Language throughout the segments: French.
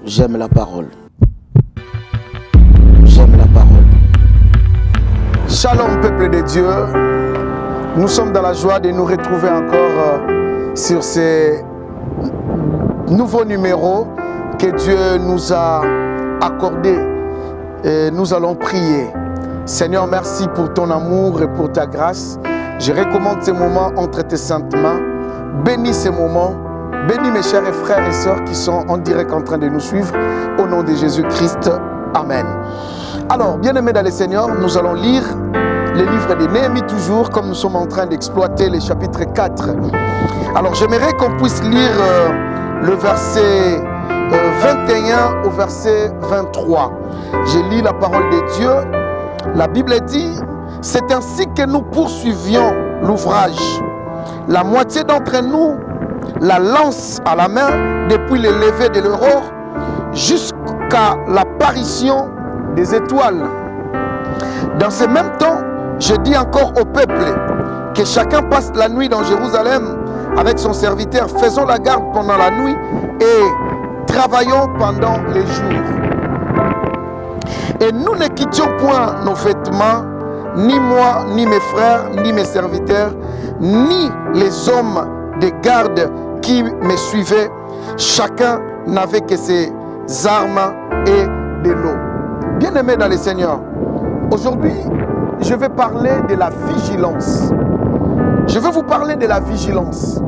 j'aime la parole. J'aime la parole. Shalom peuple de Dieu, nous sommes dans la joie de nous retrouver encore sur ces nouveaux numéros que Dieu nous a accordés. Et nous allons prier. Seigneur, merci pour ton amour et pour ta grâce. Je recommande ces moments entre tes saintes mains. Bénis ces moments. Bénis mes chers frères et sœurs qui sont en direct en train de nous suivre. Au nom de Jésus-Christ. Amen. Alors, bien-aimés dans le Seigneur, nous allons lire le livre de Néhémie toujours, comme nous sommes en train d'exploiter le chapitre 4. Alors, j'aimerais qu'on puisse lire le verset 21 au verset 23. Je lis la parole de Dieu. La Bible dit, c'est ainsi que nous poursuivions l'ouvrage. La moitié d'entre nous la lance à la main depuis le lever de l'aurore jusqu'à l'apparition des étoiles. Dans ce même temps, je dis encore au peuple que chacun passe la nuit dans Jérusalem avec son serviteur. Faisons la garde pendant la nuit et travaillons pendant les jours. Et nous ne quittions point nos vêtements, ni moi, ni mes frères, ni mes serviteurs, ni les hommes de garde qui me suivaient. Chacun n'avait que ses armes et de l'eau. Bien-aimés dans le Seigneur, aujourd'hui, je vais parler de la vigilance. Je vais vous parler de la vigilance.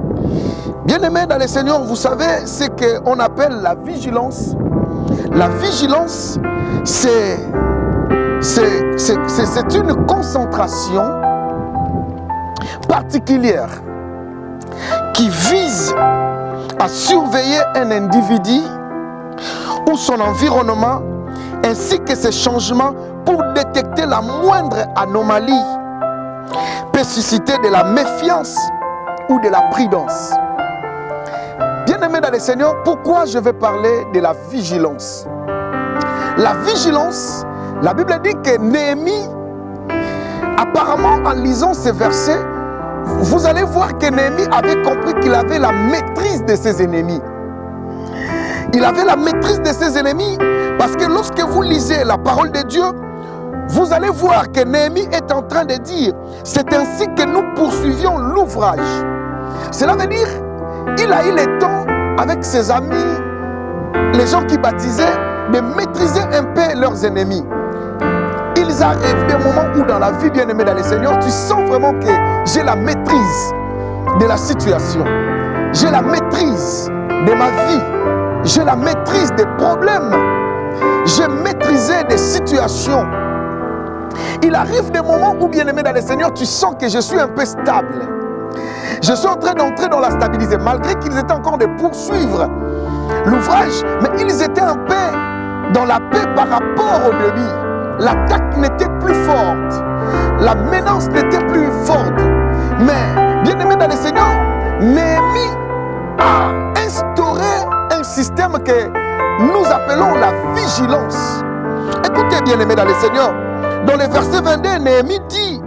Bien-aimés dans le Seigneur, vous savez ce qu'on appelle la vigilance. La vigilance, c'est une concentration particulière qui vise à surveiller un individu ou son environnement ainsi que ses changements pour détecter la moindre anomalie, peut susciter de la méfiance ou de la prudence. Bien-aimés dans le Seigneur, pourquoi je vais parler de la vigilance? La vigilance, la Bible dit que Néhémie, apparemment en lisant ces versets, vous allez voir que Néhémie avait compris qu'il avait la maîtrise de ses ennemis. Il avait la maîtrise de ses ennemis parce que lorsque vous lisez la parole de Dieu, vous allez voir que Néhémie est en train de dire, c'est ainsi que nous poursuivions l'ouvrage. Cela veut dire, il a eu le temps avec ses amis, les gens qui baptisaient, de maîtriser un peu leurs ennemis. Ils arrivent des moments où dans la vie, bien-aimée dans le Seigneur, tu sens vraiment que j'ai la maîtrise de la situation. J'ai la maîtrise de ma vie. J'ai la maîtrise des problèmes. J'ai maîtrisé des situations. Il arrive des moments où, bien-aimé dans le Seigneur, tu sens que je suis un peu stable. Je suis en train d'entrer dans la stabilité, malgré qu'ils étaient encore de poursuivre l'ouvrage, mais ils étaient un peu dans la paix par rapport au début. L'attaque n'était plus forte, la menace n'était plus forte. Mais, bien-aimé dans le Seigneur, Néhémie a instauré un système que nous appelons la vigilance. Écoutez, bien-aimé dans le Seigneur, dans le verset 22, Néhémie dit,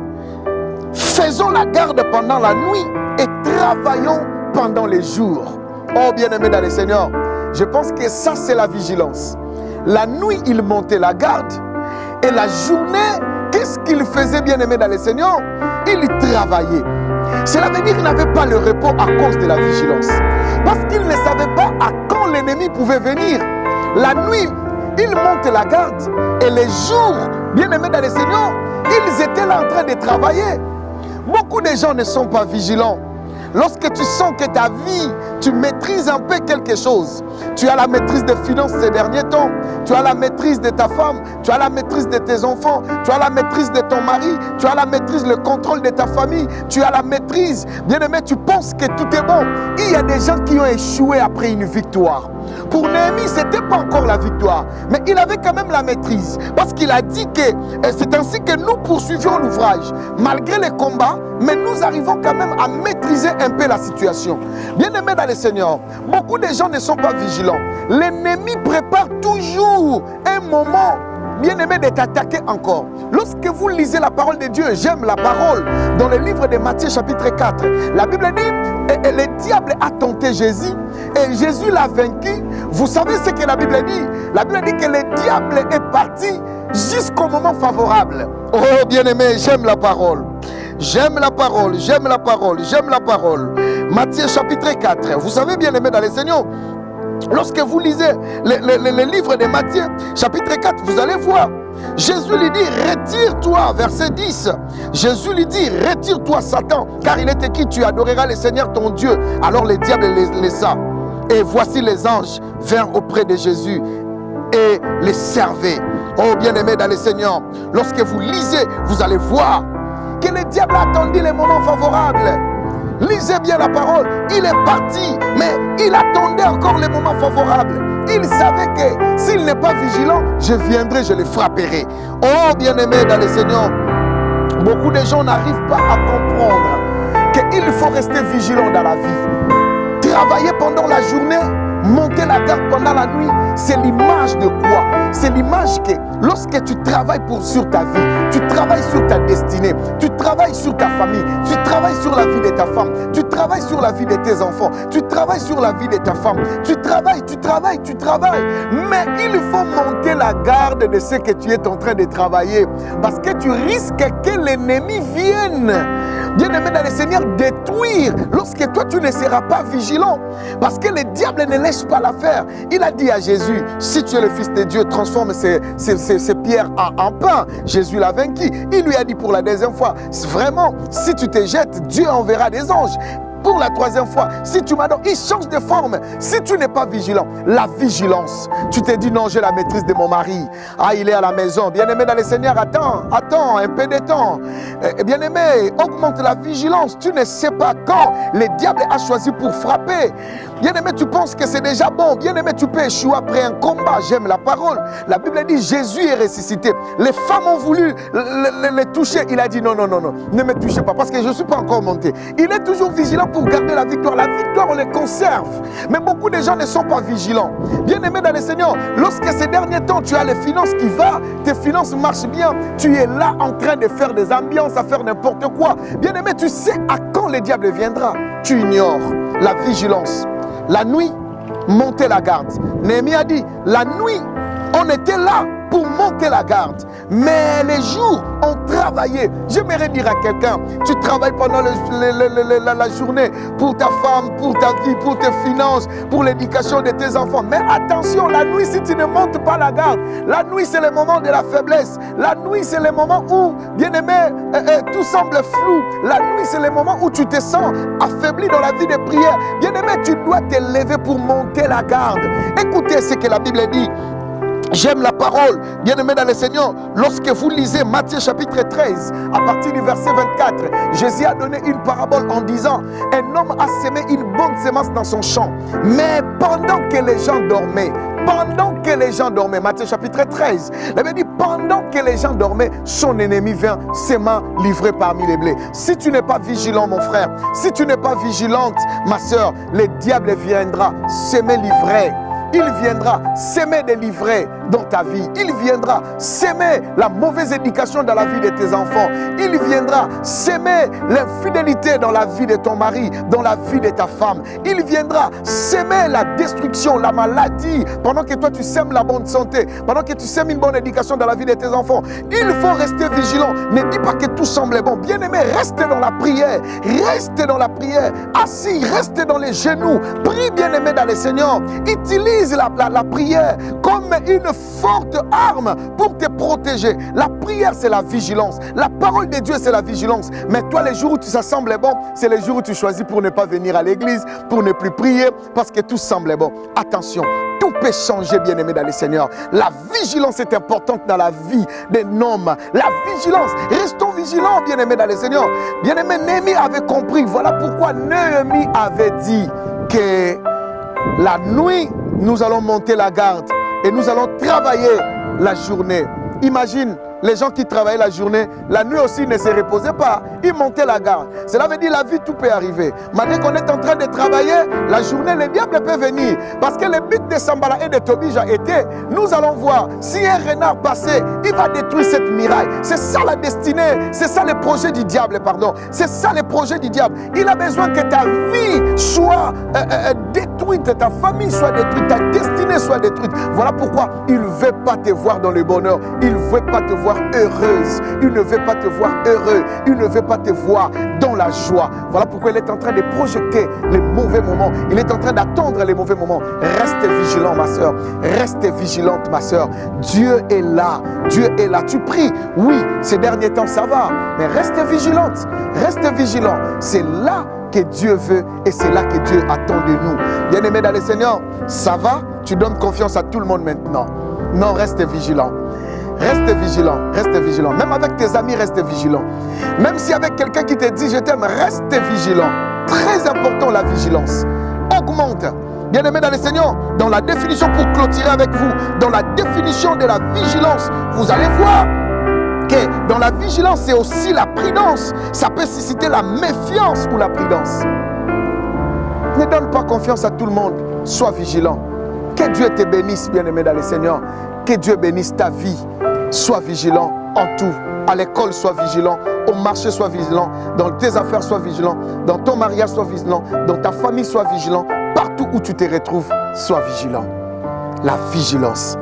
faisons la garde pendant la nuit et travaillons pendant les jours. Oh, bien-aimé dans le Seigneur, je pense que ça c'est la vigilance. La nuit, il montait la garde. Et la journée, qu'est-ce qu'il faisait, bien-aimé dans le Seigneur? Il travaillait. Cela veut dire qu'il n'avait pas le repos à cause de la vigilance. Parce qu'il ne savait pas à quand l'ennemi pouvait venir. La nuit, il monte la garde. Et les jours, bien-aimé dans le Seigneur, ils étaient là en train de travailler. Beaucoup de gens ne sont pas vigilants. Lorsque tu sens que ta vie, tu maîtrises un peu quelque chose, tu as la maîtrise des finances ces derniers temps, tu as la maîtrise de ta femme, tu as la maîtrise de tes enfants, tu as la maîtrise de ton mari, tu as la maîtrise, le contrôle de ta famille, tu as la maîtrise, bien-aimé, tu penses que tout est bon. Il y a des gens qui ont échoué après une victoire. Pour Néhémie, ce n'était pas encore la victoire, mais il avait quand même la maîtrise, parce qu'il a dit que c'est ainsi que nous poursuivions l'ouvrage, malgré les combats, mais nous arrivons quand même à maîtriser un peu la situation. Bien-aimés dans le Seigneur, beaucoup de gens ne sont pas vigilants. L'ennemi prépare toujours un moment, bien-aimé, de t'attaquer encore. Lorsque vous lisez la parole de Dieu, j'aime la parole, dans le livre de Matthieu chapitre 4, la Bible dit, et le diable a tenté Jésus, et Jésus l'a vaincu Vous savez ce que la Bible dit? La Bible dit que le diable est parti jusqu'au moment favorable. Oh bien-aimé, j'aime la parole. J'aime la parole, j'aime la parole, j'aime la parole. Matthieu chapitre 4. Vous savez, bien-aimé dans les Seigneurs, lorsque vous lisez le livre de Matthieu chapitre 4, vous allez voir. Jésus lui dit, retire-toi, verset 10. Jésus lui dit, retire-toi Satan, car il est écrit, tu adoreras le Seigneur ton Dieu. Alors le diable les laissa. Et voici les anges vinrent auprès de Jésus et les servaient. Oh bien-aimé dans le Seigneur, lorsque vous lisez, vous allez voir que le diable attendait les moments favorables. Lisez bien la parole, il est parti, mais il attendait encore les moments favorables. Il savait que s'il n'est pas vigilant, je viendrai, je le frapperai. Oh bien-aimé dans le Seigneur, beaucoup de gens n'arrivent pas à comprendre qu'il faut rester vigilant dans la vie. Travailler pendant la journée, monter la garde pendant la nuit, c'est l'image de quoi? C'est l'image que lorsque tu travailles sur ta vie, tu travailles sur ta destinée, tu travailles sur ta famille, tu travailles sur la vie de ta femme, tu travailles sur la vie de tes enfants, tu travailles sur la vie de ta femme, tu travailles, mais il faut monter la garde de ce que tu es en train de travailler, parce que tu risques que l'ennemi vienne, bien-aimé dans le Seigneur, détruire lorsque toi tu ne seras pas vigilant, parce que le diable ne laisse pas l'affaire. Il a dit à Jésus, si tu es le Fils de Dieu, transforme ces pierres en pain. Jésus l'a vaincu. Il lui a dit pour la deuxième fois, vraiment, si tu te jettes, Dieu enverra des anges. Pour la troisième fois, si tu m'adores, il change de forme. Si tu n'es pas vigilant, la vigilance, tu te dis non, j'ai la maîtrise de mon mari. Ah, il est à la maison. Bien-aimé dans le Seigneur, attends un peu de temps. Bien-aimé, augmente la vigilance. Tu ne sais pas quand le diable a choisi pour frapper. Bien-aimé, tu penses que c'est déjà bon. Bien-aimé, tu peux échouer après un combat. J'aime la parole. La Bible dit Jésus est ressuscité. Les femmes ont voulu le toucher. Il a dit non, ne me touchez pas parce que je ne suis pas encore monté. Il est toujours vigilant pour garder la victoire. La victoire, on les conserve. Mais beaucoup de gens ne sont pas vigilants. Bien-aimé dans le Seigneur, lorsque ces derniers temps, tu as les finances qui vont, tes finances marchent bien, tu es là en train de faire des ambiances, à faire n'importe quoi. Bien-aimé, tu sais à quand le diable viendra. Tu ignores la vigilance. La nuit, monter la garde. Néhémie a dit, la nuit, on était là pour monter la garde. Mais les jours, on travaillait. J'aimerais dire à quelqu'un, tu travailles pendant la journée pour ta femme, pour ta vie, pour tes finances, pour l'éducation de tes enfants. Mais attention, la nuit, si tu ne montes pas la garde, la nuit, c'est le moment de la faiblesse. La nuit, c'est le moment où, bien-aimé, tout semble flou. La nuit, c'est le moment où tu te sens affaibli dans la vie de prière. Bien-aimé, tu dois te lever pour monter la garde. Écoutez ce que la Bible dit. J'aime la parole, bien-aimé dans le Seigneur. Lorsque vous lisez Matthieu chapitre 13, à partir du verset 24, Jésus a donné une parabole en disant, un homme a semé une bonne semence dans son champ, mais pendant que les gens dormaient, Matthieu chapitre 13, la Bible dit, pendant que les gens dormaient, son ennemi vient s'aimant livré parmi les blés. Si tu n'es pas vigilant, mon frère, si tu n'es pas vigilante, ma soeur, le diable viendra s'aimer livré. Il viendra s'aimer des livrets dans ta vie. Il viendra s'aimer la mauvaise éducation dans la vie de tes enfants. Il viendra s'aimer l'infidélité dans la vie de ton mari, dans la vie de ta femme. Il viendra s'aimer la destruction, la maladie, pendant que toi tu sèmes la bonne santé, pendant que tu sèmes une bonne éducation dans la vie de tes enfants. Il faut rester vigilant. Ne dis pas que tout semble bon. Bien-aimé, reste dans la prière. Reste dans la prière. Assis, reste dans les genoux. Prie, bien-aimé, dans le Seigneur. Utilise la prière comme une forte arme pour te protéger. La prière, c'est la vigilance. La parole de Dieu, c'est la vigilance. Mais toi, les jours où ça semble bon, c'est les jours où tu choisis pour ne pas venir à l'église, pour ne plus prier, parce que tout semble bon. Attention, tout peut changer, bien-aimé dans le Seigneur. La vigilance est importante dans la vie d'un homme. La vigilance, restons vigilants, bien-aimé dans le Seigneur. Bien-aimé, Néhémie avait compris. Voilà pourquoi Néhémie avait dit que la nuit, nous allons monter la garde et nous allons travailler la journée. Imagine les gens qui travaillaient la journée, la nuit aussi ne se reposaient pas. Ils montaient la garde. Cela veut dire la vie, tout peut arriver. Malgré qu'on est en train de travailler, la journée, le diable peut venir. Parce que le but de Sambala et de Tobige a été, nous allons voir, si un renard passait, il va détruire cette muraille. C'est ça la destinée, c'est ça le projet du diable, pardon. C'est ça le projet du diable. Il a besoin que ta vie soit détruite, ta famille soit détruite, ta destinée soit détruite. Voilà pourquoi il ne veut pas te voir dans le bonheur. Il ne veut pas te voir heureuse. Il ne veut pas te voir heureux. Il ne veut pas te voir dans la joie. Voilà pourquoi il est en train de projeter les mauvais moments. Il est en train d'attendre les mauvais moments. Reste vigilant, ma soeur. Reste vigilante, ma soeur. Dieu est là. Dieu est là. Tu pries. Oui, ces derniers temps, ça va. Mais reste vigilante. Reste vigilant. C'est là que Dieu veut et c'est là que Dieu attend de nous. Bien-aimé dans le Seigneur, ça va? Tu donnes confiance à tout le monde maintenant. Non, reste vigilant. Reste vigilant, reste vigilant. Même avec tes amis, reste vigilant. Même si avec quelqu'un qui te dit je t'aime, reste vigilant. Très important la vigilance. Augmente. Bien-aimé dans le Seigneur, dans la définition pour clôturer avec vous, dans la définition de la vigilance, vous allez voir que dans la vigilance, c'est aussi la prudence. Ça peut susciter la méfiance ou la prudence. Ne donne pas confiance à tout le monde. Sois vigilant. Que Dieu te bénisse, bien-aimé dans le Seigneur. Que Dieu bénisse ta vie. Sois vigilant en tout. À l'école, sois vigilant. Au marché, sois vigilant. Dans tes affaires, sois vigilant. Dans ton mariage, sois vigilant. Dans ta famille, sois vigilant. Partout où tu te retrouves, sois vigilant. La vigilance.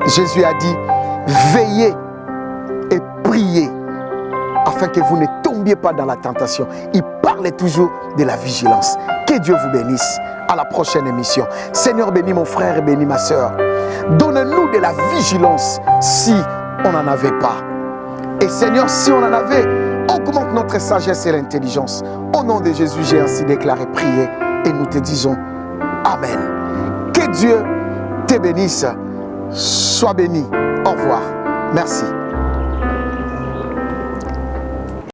Jésus a dit, veillez et priez afin que vous ne tombiez pas dans la tentation. Il parlait toujours de la vigilance. Que Dieu vous bénisse. À la prochaine émission. Seigneur, bénis mon frère et bénis ma soeur. Donne-nous de la vigilance si on n'en avait pas. Et Seigneur, si on en avait, augmente notre sagesse et l'intelligence. Au nom de Jésus, j'ai ainsi déclaré, prié et nous te disons Amen. Que Dieu te bénisse. Sois béni. Au revoir. Merci.